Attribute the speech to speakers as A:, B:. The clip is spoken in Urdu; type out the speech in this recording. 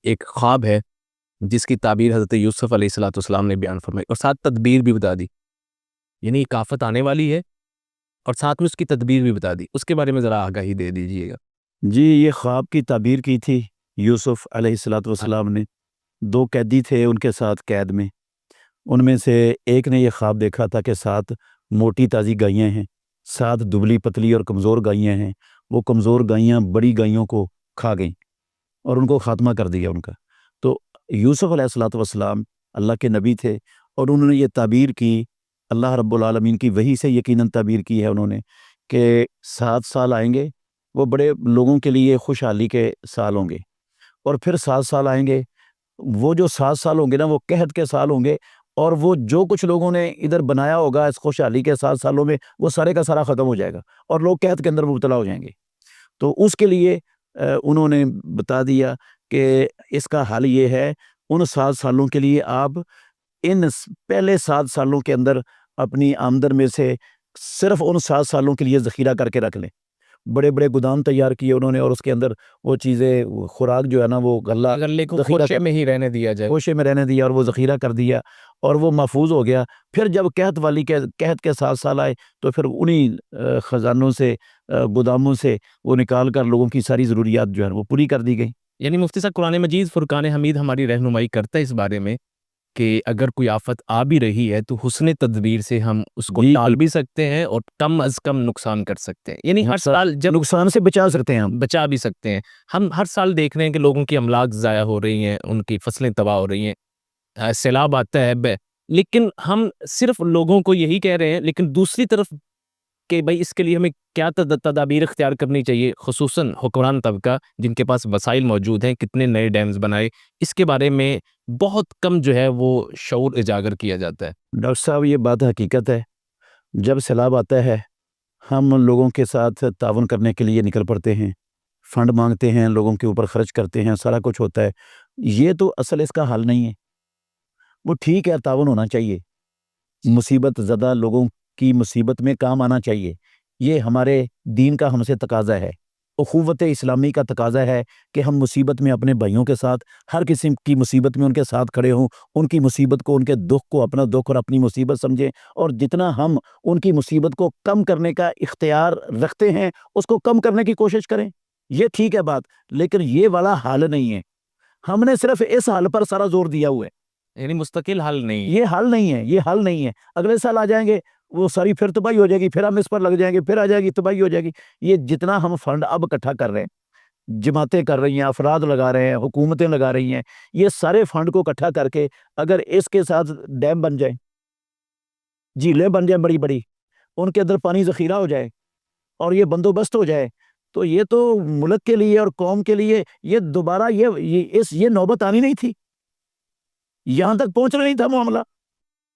A: ایک خواب ہے جس کی تعبیر حضرت یوسف علیہ الصلوۃ والسلام نے بیان فرمائی اور ساتھ تدبیر بھی بتا دی، یعنی ایک آفت آنے والی ہے اور ساتھ میں اس کی تدبیر بھی بتا دی، اس کے بارے میں ذرا آگاہی دے دیجیے گا۔
B: جی، یہ خواب کی تعبیر کی تھی یوسف علیہ الصلوۃ والسلام نے۔ 2 قیدی تھے ان کے ساتھ قید میں، ان میں سے ایک نے یہ خواب دیکھا تھا کہ 7 موٹی تازی گائیاں ہیں، 7 دبلی پتلی اور کمزور گائیاں ہیں۔ وہ کمزور گائیاں بڑی گائیوں کو کھا گئیں اور ان کو خاتمہ کر دیا ان کا۔ تو یوسف علیہ الصلوۃ والسلام اللہ کے نبی تھے اور انہوں نے یہ تعبیر کی، اللہ رب العالمین کی وحی سے یقیناً تعبیر کی ہے انہوں نے، کہ 7 سال آئیں گے، وہ بڑے لوگوں کے لیے خوشحالی کے سال ہوں گے، اور پھر 7 سال آئیں گے، وہ جو 7 سال ہوں گے نا وہ قحط کے سال ہوں گے، اور وہ جو کچھ لوگوں نے ادھر بنایا ہوگا اس خوشحالی کے 7 سالوں میں وہ سارے کا سارا ختم ہو جائے گا اور لوگ قحط کے اندر مبتلا ہو جائیں گے۔ تو اس کے لیے انہوں نے بتا دیا کہ اس کا حل یہ ہے، ان 7 سالوں کے لیے آپ ان پہلے 7 سالوں کے اندر اپنی آمدن میں سے صرف ان 7 سالوں کے لیے ذخیرہ کر کے رکھ لیں۔ بڑے بڑے گودام تیار کیے انہوں نے، اور اس کے اندر وہ چیزیں خوراک جو ہے نا وہ
A: غلے کو خوشے میں ہی رہنے دیا جائے،
B: خوشے میں رہنے دیا اور وہ ذخیرہ کر دیا اور وہ محفوظ ہو گیا۔ پھر جب قحط کے 7 سال آئے تو پھر انہی خزانوں سے گوداموں سے وہ نکال کر لوگوں کی ساری ضروریات جو ہے وہ پوری کر دی گئی۔
A: یعنی مفتی صاحب قرآن مجید فرقان حمید ہماری رہنمائی کرتا ہے اس بارے میں کہ اگر کوئی آفت آ بھی رہی ہے تو حسن تدبیر سے ہم اس کو ٹال بھی سکتے ہیں اور کم از کم نقصان کر سکتے ہیں، یعنی ہر سال جب
B: نقصان سے بچا سکتے ہیں، ہم
A: بچا بھی سکتے ہیں۔ ہم ہر سال دیکھ رہے ہیں کہ لوگوں کی املاک ضائع ہو رہی ہیں، ان کی فصلیں تباہ ہو رہی ہیں، سیلاب آتا ہے، لیکن ہم صرف لوگوں کو یہی کہہ رہے ہیں، لیکن دوسری طرف کہ بھائی اس کے لیے ہمیں کیا تدابیر اختیار کرنی چاہیے، خصوصاً حکمران طبقہ جن کے پاس وسائل موجود ہیں، کتنے نئے ڈیمز بنائے، اس کے بارے میں بہت کم جو ہے وہ شعور اجاگر کیا جاتا ہے۔
B: ڈاکٹر صاحب یہ بات حقیقت ہے، جب سیلاب آتا ہے ہم لوگوں کے ساتھ تعاون کرنے کے لیے نکل پڑتے ہیں، فنڈ مانگتے ہیں، لوگوں کے اوپر خرچ کرتے ہیں، سارا کچھ ہوتا ہے۔ یہ تو اصل اس کا حل نہیں ہے۔ وہ ٹھیک ہے تعاون ہونا چاہیے، مصیبت زدہ لوگوں کی مصیبت میں کام آنا چاہیے، یہ ہمارے دین کا ہم سے تقاضا ہے، اخوت اسلامی کا تقاضا ہے کہ ہم مصیبت میں اپنے بھائیوں کے ساتھ، ہر قسم کی مصیبت میں ان کے ساتھ کھڑے ہوں، ان کی مصیبت کو، ان کے دکھ کو اپنا دکھ اور اپنی مصیبت سمجھیں، اور جتنا ہم ان کی مصیبت کو کم کرنے کا اختیار رکھتے ہیں اس کو کم کرنے کی کوشش کریں۔ یہ ٹھیک ہے بات، لیکن یہ والا حل نہیں ہے۔ ہم نے صرف اس حل پر سارا زور دیا ہوا ہے،
A: یعنی مستقل حل نہیں،
B: یہ حل نہیں ہے، یہ حل نہیں ہے۔ اگلے سال آ جائیں گے وہ ساری پھر تباہی ہو جائے گی، پھر ہم اس پر لگ جائیں گے، پھر آ جائے گی تباہی ہو جائے گی۔ یہ جتنا ہم فنڈ اب اکٹھا کر رہے ہیں، جماعتیں کر رہی ہیں، افراد لگا رہے ہیں، حکومتیں لگا رہی ہیں، یہ سارے فنڈ کو اکٹھا کر کے اگر اس کے ساتھ ڈیم بن جائیں، جھیلیں بن جائیں بڑی بڑی، ان کے اندر پانی ذخیرہ ہو جائے اور یہ بندوبست ہو جائے، تو یہ تو ملک کے لیے اور قوم کے لیے یہ دوبارہ یہ نوبت آنی نہیں تھی، یہاں تک پہنچنا نہیں تھا معاملہ۔